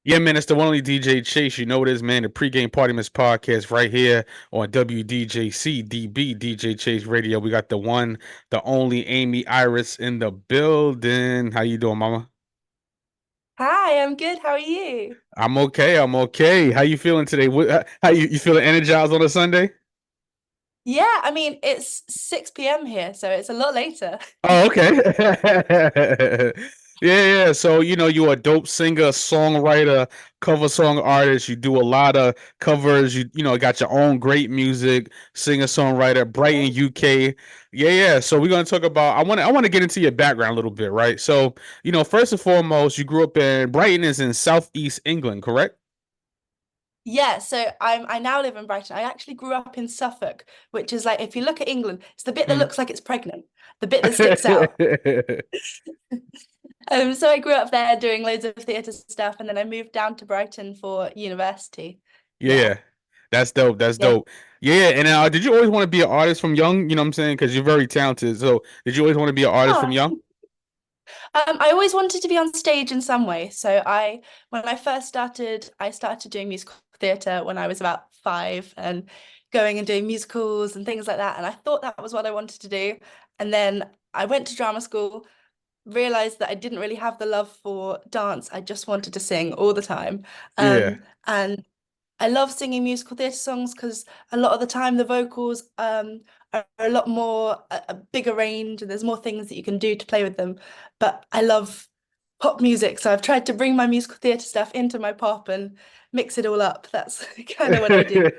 Yeah, man, it's the one only DJ Chase. You know what it is, man. The pregame party miss podcast right here on WDJC DJ Chase Radio. We got the one, the only Aimee Iris in the building. How you doing, mama? Hi, I'm good. How are you? I'm okay. I'm okay. How you feeling today? How you feeling energized on a Sunday? Yeah, I mean, it's 6 p.m. here, so it's a lot later. Oh, okay. Yeah, yeah. So, you're a dope singer, songwriter, cover song artist. You do a lot of covers. You got your own great music, singer, songwriter, Brighton, UK. Yeah, yeah. So we're gonna talk about I want to get into your background a little bit, right? So, first and foremost, you grew up in Brighton is in Southeast England, correct? Yeah, so I now live in Brighton. I actually grew up in Suffolk, which is like if you look at England, it's the bit that Mhm. looks like it's pregnant, the bit that sticks out. So I grew up there doing loads of theatre stuff, and then I moved down to Brighton for university. Yeah, Yeah, yeah. That's dope. That's yeah. dope. Yeah, and did you always want to be an artist from young? You know what I'm saying? Because you're very talented. So, did you always want to be an artist from Oh, young? I always wanted to be on stage in some way. When I first started, I started doing musical theatre when I was about 5 and going and doing musicals and things like that. And I thought that was what I wanted to do. And then I went to drama school, realized that I didn't really have the love for dance. I just wanted to sing all the time. Yeah. And I love singing musical theatre songs because a lot of the time the vocals are a lot more a bigger range and there's more things that you can do to play with them. But I love pop music, so I've tried to bring my musical theatre stuff into my pop and mix it all up. That's kind of what I do.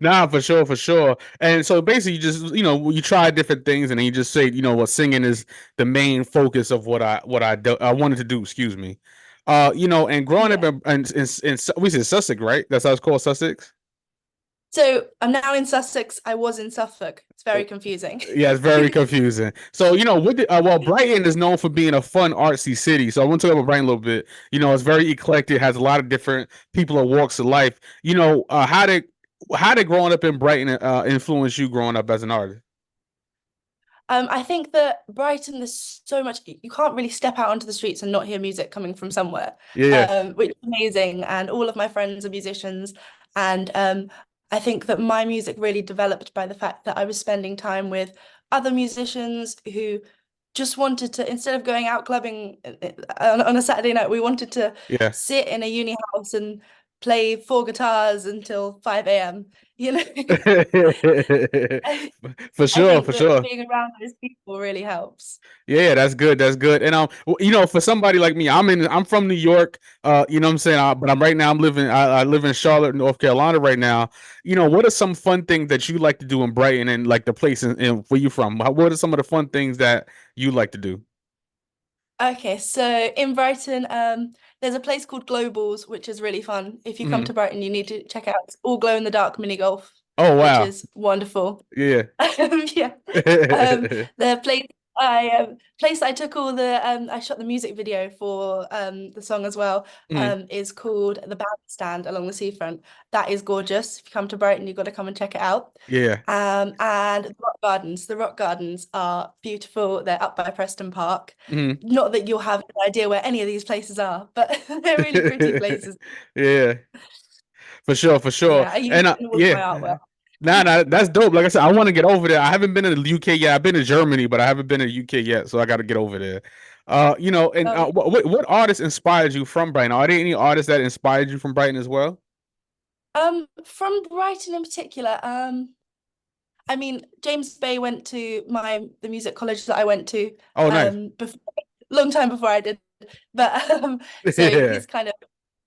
Nah, for sure, for sure. And so basically, you just you try different things, and then you just say, what singing is the main focus of I wanted to do. Excuse me. And growing up Yeah. in we said Sussex, right? That's how it's called, Sussex. So I'm now in Sussex. I was in Suffolk. It's very confusing. Yeah, it's very confusing. So, Brighton is known for being a fun, artsy city. So, I want to talk about Brighton a little bit. It's very eclectic, has a lot of different people of walks of life. How did growing up in Brighton influence you growing up as an artist? I think that Brighton, there's so much, you can't really step out onto the streets and not hear music coming from somewhere, Yeah, which is amazing. And all of my friends are musicians. And I think that my music really developed by the fact that I was spending time with other musicians who just wanted to, instead of going out clubbing on a Saturday night, we wanted to yeah. sit in a uni house and play four guitars until 5 a.m. You know? For I sure, think for that sure. being around those people really helps. Yeah, that's good. That's good. And for somebody like me, I'm from New York. You know what I'm saying? But I'm right now I live in Charlotte, North Carolina right now. What are some fun things that you like to do in Brighton and like the place in where you from? What are some of the fun things that you like to do? Okay, so in Brighton, there's a place called Global's, which is really fun. If you come Mhm. to Brighton, you need to check it out. It's all glow in the dark mini golf, Oh which wow. is wonderful. Yeah. Yeah. The place I took all the I shot the music video for the song as well Mhm. is called The Bandstand along the seafront. That is gorgeous. If you come to Brighton, you've got to come and check it out. Yeah. And the rock gardens. The rock gardens are beautiful. They're up by Preston Park. Mhm. Not that you'll have an idea where any of these places are, but they're really pretty places. Yeah. For sure, for sure. Yeah, I use And them in all of my yeah. artwork. Nah, nah, that's dope. Like I said, I want to get over there. I haven't been in the UK yet. I've been to Germany, but I haven't been to the UK yet, so I got to get over there. And Oh, what artists inspired you from Brighton? Are there any artists that inspired you from Brighton as well? from Brighton in particular, I mean, James Bay went to the music college that I went to Oh, nice. before, long time before I did. But so Yeah, he's kind of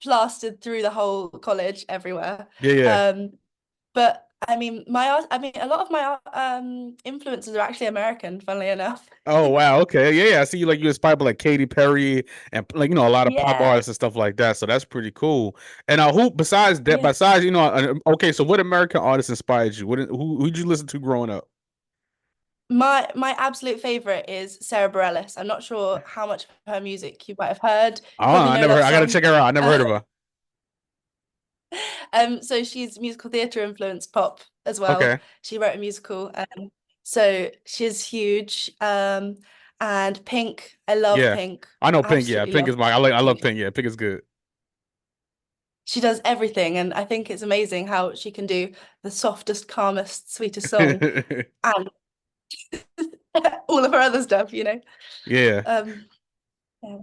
plastered through the whole college everywhere. yeah, yeah. Um, but I mean, my art, I mean, a lot of my art, influences are actually American, funnily enough. Oh, wow. Okay, yeah, yeah. I see you like you inspired by like Katy Perry and like a lot of pop Yeah, artists and stuff like that. So that's pretty cool. And who besides that? yeah. Besides okay. So what American artists inspired you? Who did you listen to growing up? My absolute favorite is Sarah Bareilles. I'm not sure how much of her music you might have heard. Oh, You probably I know never heard. that I gotta song. check her out. I never Uh, heard of her. so she's musical theatre influenced pop as well. Okay. She wrote a musical, so she's huge. And Pink, I love Yeah. Pink. I know Pink, yeah. Absolutely Pink love is I love Pink. Pink, yeah. Pink is good. she does everything, and I think it's amazing how she can do the softest, calmest, sweetest song and all of her other stuff, you know. Yeah, Um, yeah.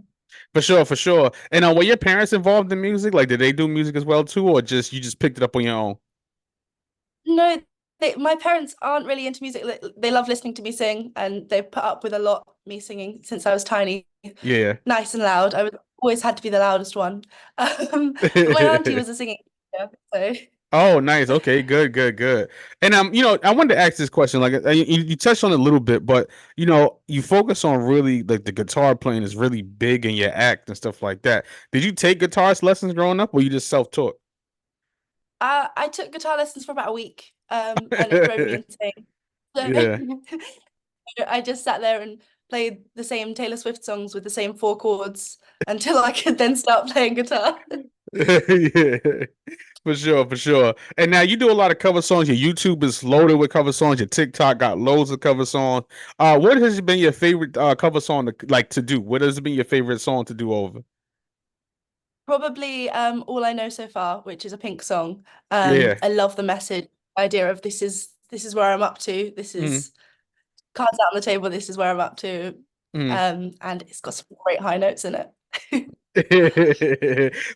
for sure, for sure. And were your parents involved in music? Like, did they do music as well too, or just you just picked it up on your own? No, my parents aren't really into music. They love listening to me sing, and they put up with a lot me singing since I was tiny, Yeah. nice and loud. I was always had to be the loudest one. But my auntie was a singing teacher, so Oh, nice. Okay, good, good, good. And I wanted to ask this question. Like, you touched on it a little bit, but you focus on really like the guitar playing is really big in your act and stuff like that. Did you take guitarist lessons growing up, or you just self-taught? I took guitar lessons for about a week, and it drove me insane. So Yeah. I just sat there and played the same Taylor Swift songs with the same four chords until I could then start playing guitar. Yeah, for sure, for sure. And now you do a lot of cover songs. Your YouTube is loaded with cover songs. Your TikTok got loads of cover songs. What has been your favorite cover song to do? What has been your favorite song to do over? Probably All I Know So Far, which is a Pink song. Yeah. I love the message idea of this is where I'm up to. This Mm, is cards out on the table, this is where I'm up to. mm. And it's got some great high notes in it.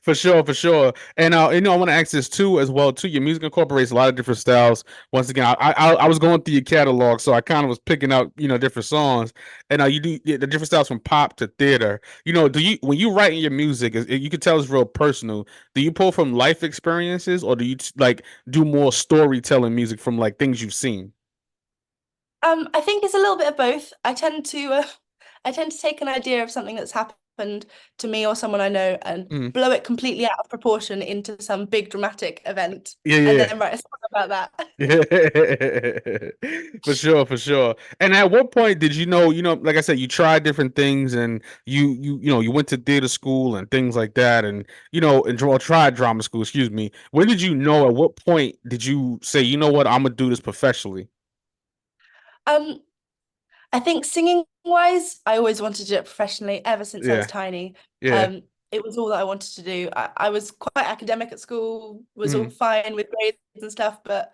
For sure, for sure. And I want to ask this too, as well too. Your music incorporates a lot of different styles. Once again, I was going through your catalog, so I kind of was picking out different songs. And you do the different styles from pop to theater. Do you when you write in your music, you can tell it's real personal. Do you pull from life experiences, or do you like do more storytelling music from like things you've seen? I think it's a little bit of both. I tend to take an idea of something that's happened to me or someone I know and Mm. blow it completely out of proportion into some big dramatic event Yeah, and yeah. then write a song about that. Yeah, for sure, for sure. And at what point did like I said, you tried different things and you went to theater school and things like that and tried drama school, excuse me. When did you know at what point did you say, you know what, I'm gonna do this professionally? Um, I think singing wise, I always wanted to do it professionally ever since I was Yeah, tiny. yeah. Um, it was all that I wanted to do. I was quite academic at school, was all Mm. fine with grades and stuff, but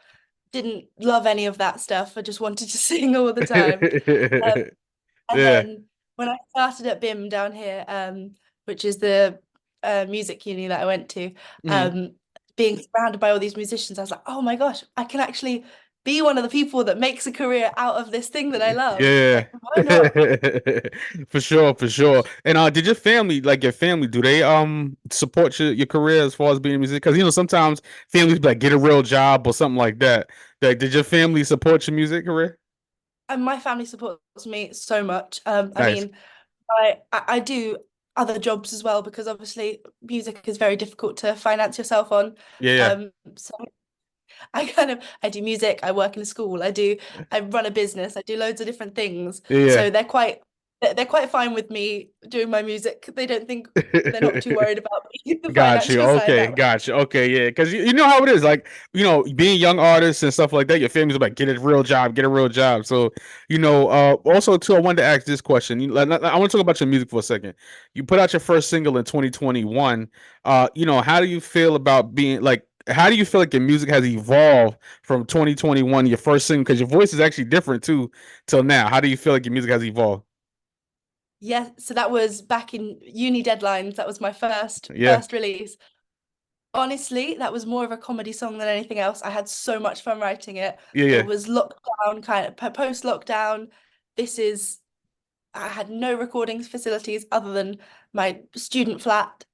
didn't love any of that stuff. I just wanted to sing all the time. Um, and Yeah. then when I started at BIM down here, which is the music uni that I went to, Mm. um, being surrounded by all these musicians, I was like, oh my gosh, I can actually be one of the people that makes a career out of this thing that I love. Yeah. Like, why not? For sure, for sure. And did your family, do they support your career as far as being a musician? Because sometimes families be like get a real job or something like that. Like, did your family support your music career? And my family supports me so much. I Nice. mean, I do other jobs as well because obviously music is very difficult to finance yourself on. Yeah, So I do music, I work in a school, I run a business, I do loads of different things. yeah. So they're quite fine with me doing my music. They don't think they're not too Yeah. worried about the Got you. financial side Okay, that way. got you. Okay, yeah. Because you know how it is. Like, being young artists and stuff like that, your family's like, get a real job, get a real job. So, also, too, I wanted to ask this question. I want to talk about your music for a second. You put out your first single in 2021. How do you feel about being like, how do you feel like your music has evolved from 2021, your first single? Because your voice is actually different too till now. How do you feel like your music has evolved? Yeah, so that was back in uni deadlines. That was my Yeah, first release. Honestly, that was more of a comedy song than anything else. I had so much fun writing it. yeah, It yeah. was lockdown, kind of post lockdown. This is I had no recording facilities other than my student flat.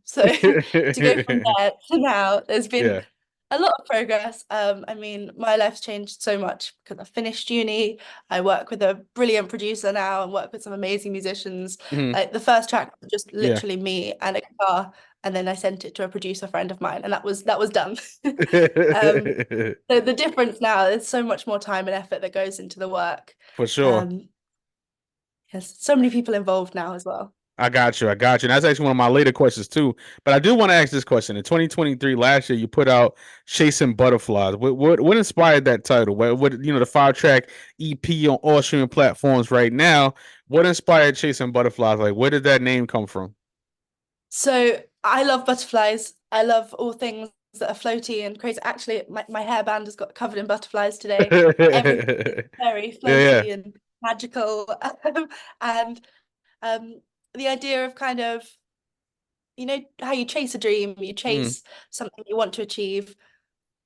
So to go from there to now, there's been Yeah. a lot of progress. I mean, my life's changed so much because I finished uni. I work with a brilliant producer now and work with some amazing musicians. Mhm. Like the first track was just Yeah. literally me and a guitar, and then I sent it to a producer friend of mine, and that was done. Um, so the difference now is so much more time and effort that goes into the work. For sure. Um, there's so many people involved now as well. I got you. I got you. And that's actually one of my later questions too. But I do want to ask this question. In 2023, last year, you put out Chasing Butterflies. What inspired that title? The 5-track EP on all streaming platforms right now? What inspired Chasing Butterflies? Like, where did that name come from? So I love butterflies. I love all things that are floaty and crazy. Actually, my hairband has got covered in butterflies today. Everything is very Yeah, yeah. floaty and magical. And um, the idea of kind of, you know, how you chase a dream, you Mm, chase something you want to achieve.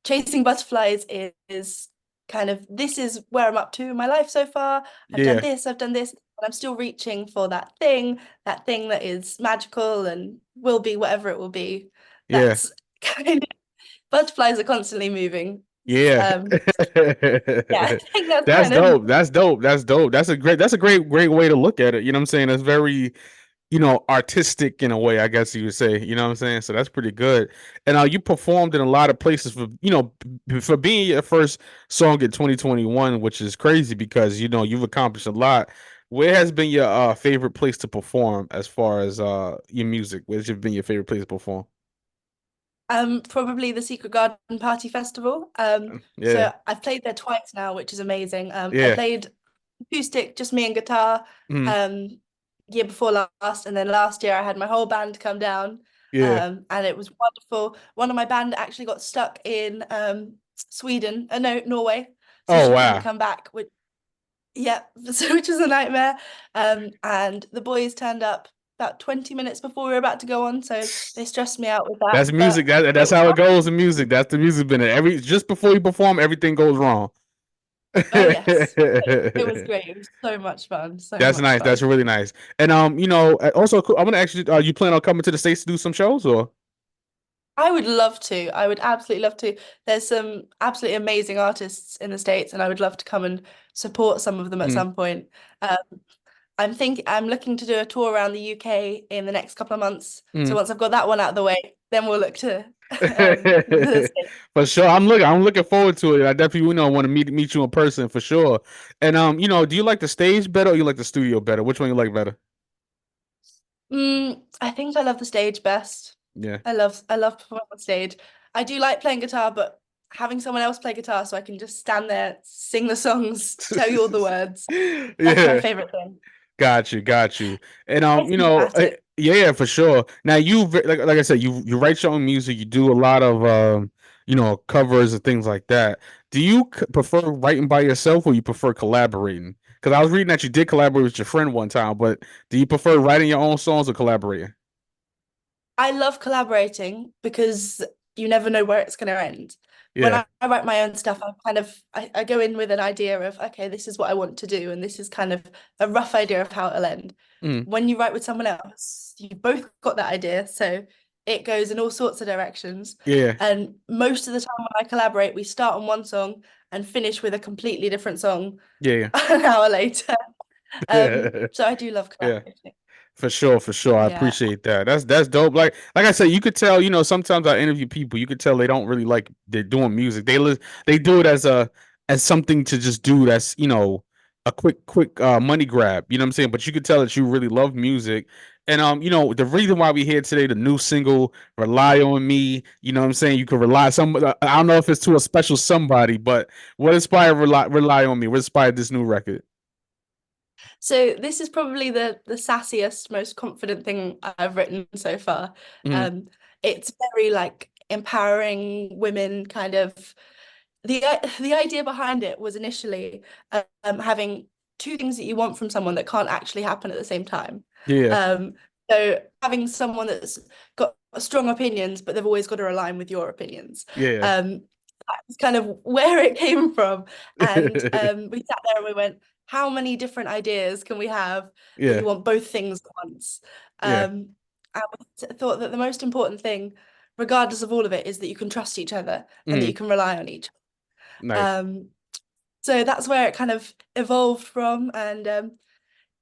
Chasing butterflies is kind of, this is where I'm up to in my life so far. yeah, I've done this, but I'm still reaching for that thing that is magical and will be whatever it will be. yeah, That's kind of, butterflies are constantly moving. yeah. Um, yeah, I think that's That's kind of, dope. That's dope. That's dope. That's a great way to look at it. You know what I'm saying? That's very, artistic in a way, I guess you would say. You know what I'm saying? So that's pretty good. And you performed in a lot of places for, for being your first song in 2021, which is crazy because, you've accomplished a lot. Where has been your favorite place to perform as far as your music? Where's been your favorite place to perform? probably the Secret Garden Party Festival. Yeah. So I've played there twice now, which is amazing. I Yeah. played acoustic, just me and guitar, Mm, um, year before last, and then last year I had my whole band come down, yeah. and it was wonderful. One of my band actually got stuck in Sweden, no, Norway, so Oh she couldn't wow. come back, which yeah, so which was a nightmare. And the boys turned up about 20 minutes before we were about to go on, so they stressed me out with that, That's music. but That's it was how it fun. goes in music. That's the music been every just before you perform, everything goes wrong. Oh yes, it was great. It was so much fun, so That's much nice. That's fun. really nice. And also I'm gonna ask you, you plan on coming to the States to do some shows or? I would love to. I would absolutely love to. There's some absolutely amazing artists in the States, and I would love to come and support some of them at Mm, some point. Um, I'm looking to do a tour around the UK in the next couple of months. So mm. once I've got that one out of the way, then we'll look to the States. For sure. I'm looking forward to it. I definitely, want to meet you in person for sure. And do you like the stage better or you like the studio better? Which one you like better? I think I love the stage best. Yeah. I love performing on stage. I do like playing guitar, but having someone else play guitar so I can just stand there, sing the songs, tell you all the words. That's my Yeah. favorite thing. Got you. And It's dramatic. yeah, for sure. Now like I said, you write your own music, you do a lot of covers and things like that. Do you prefer writing by yourself or you prefer collaborating? Because I was reading that you did collaborate with your friend one time, but do you prefer writing your own songs or collaborating? I love collaborating because you never know where it's going to end. When Yeah. I write my own stuff, I go in with an idea of, okay, this is what I want to do, and this is kind of a rough idea of how it'll end. Mm, When you write with someone else, you've both got that idea, so it goes in all sorts of directions. yeah. And most of the time when I collaborate, we start on one song and finish with a completely different song Yeah. an hour later. Yeah. So I do love Yeah. collaborating. For sure, for sure. I Yeah. appreciate that. That's dope. Like I said, you could tell, sometimes I interview people, you could tell they don't really like they're doing music. They do it as something to just do that's, a quick money grab. You know what I'm saying? But you could tell that you really love music. And the reason why we here today, the new single, Rely on Me, you know what I'm saying? You can rely I don't know if it's to a special somebody, but what inspired Rely on Me? What inspired this new record? So this is probably the sassiest, most confident thing I've written so far. Mm, Um, it's very like empowering women, kind of. The idea behind it was initially having two things that you want from someone that can't actually happen at the same time. yeah, Um, so having someone that's got strong opinions, but they've always got to align with your opinions. yeah. That's kind of where it came from. And we sat there and we went, how many different ideas can we have that you Yeah, want both things at once? yeah. And we thought that the most important thing, regardless of all of it, is that you can trust each other and that you Mm, can rely on each nice. other. So that's where it kind of evolved from. And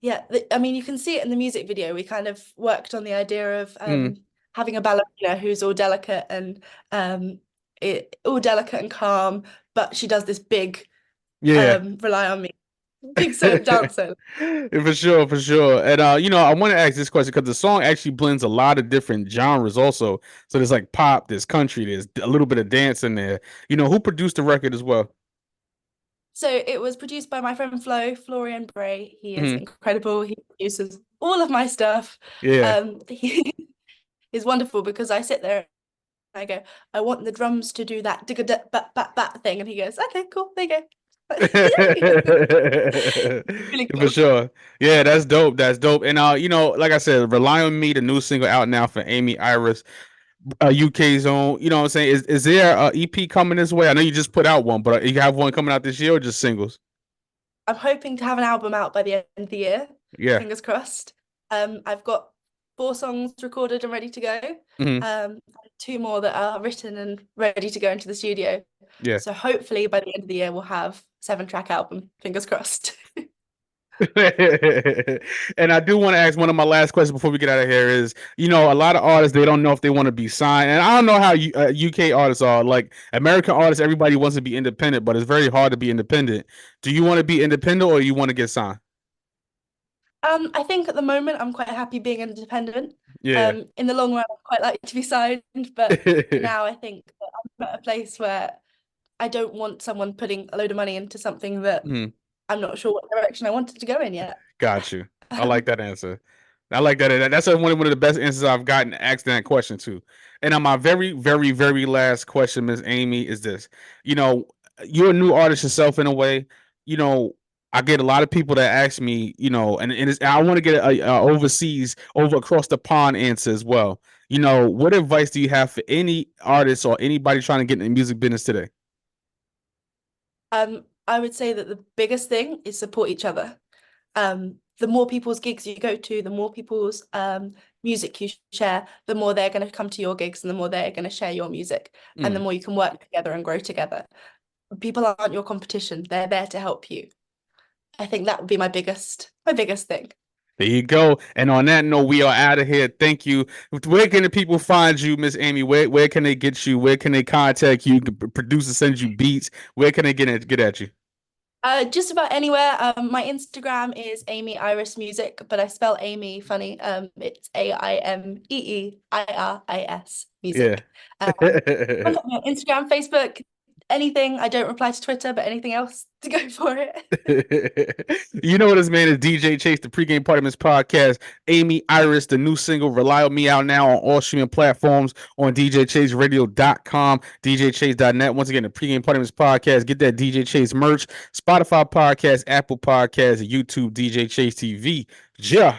yeah, I mean, you can see it in the music video. We kind of worked on the idea of Mm, having a ballerina who's um, all delicate and calm, but she does this big yeah. rely on me, big dance solo. For sure, for sure. And I want to ask this question because the song actually blends a lot of different genres also. So there's like pop, there's country, there's a little bit of dance in there. Who produced the record as well? So it was produced by my friend Florian Bray. He is Hmm. incredible. He produces all of my stuff. Yeah. He is wonderful because I sit there and I go, I want the drums to do that digga bat bat bat thing, and he goes, okay, cool, there you go. Yay! Really For cool. sure. Yeah, that's dope. That's dope. And like I said, Rely on Me, the new single out now for Aimee Iris, UK's own. You know what I'm saying? Is there a EP coming this way? I know you just put out one, but you have one coming out this year or just singles? I'm hoping to have an album out by the end of the year. Yeah. Fingers crossed. I've got 4 songs recorded and ready to go. Hmm. 2 more that are written and ready to go into the studio. Yeah. So hopefully by the end of the year we'll have 7-track album. Fingers crossed. And I do want to ask one of my last questions before we get out of here is, a lot of artists, they don't know if they want to be signed. And I don't know how UK artists are. Like American artists, everybody wants to be independent, but it's very hard to be independent. Do you want to be independent or you want to get signed? I think at the moment I'm quite happy being independent. Yeah. In the long run, I'd quite like to be signed, but for now I think that I'm at a place where I don't want someone putting a load of money into something that Mhm. I'm not sure what direction I wanted to go in yet. Got you. I like that answer. I like that. That's one of the best answers I've gotten asked that question to. And on my very, very, very last question, Miss Aimee, is this. You know, you're a new artist yourself in a way. You know, I get a lot of people that ask me, and I want to get a overseas, over across the pond answer as well. What advice do you have for any artist or anybody trying to get in the music business today? I would say that the biggest thing is support each other. The more people's gigs you go to, the more people's music you share, the more they're going to come to your gigs and the more they're going to share your music, and the more you can work together and grow together. People aren't your competition. They're there to help you. I think that would be my biggest thing. There you go. And on that note, we are out of here. Thank you. Where can the people find you, Miss Aimee? Where can they get you? Where can they contact you? Producer sends you beats. Where can they get at you? Just about anywhere. My Instagram is Aimee Iris Music, but I spell Amy funny. It's AIMEEIRIS Yeah. Music. Contact me on Instagram, Facebook, anything. I don't reply to Twitter, but anything else to go for it. You know what this man is, DJ Chase, the pregame part of his podcast. Aimee Iris, the new single, Rely on Me, out now on all streaming platforms, on DJChaseRadio.com, DJChase.net. Once again, the pregame part of his podcast. Get that DJ Chase merch, Spotify podcast, Apple Podcast, YouTube, DJ Chase TV. Yeah.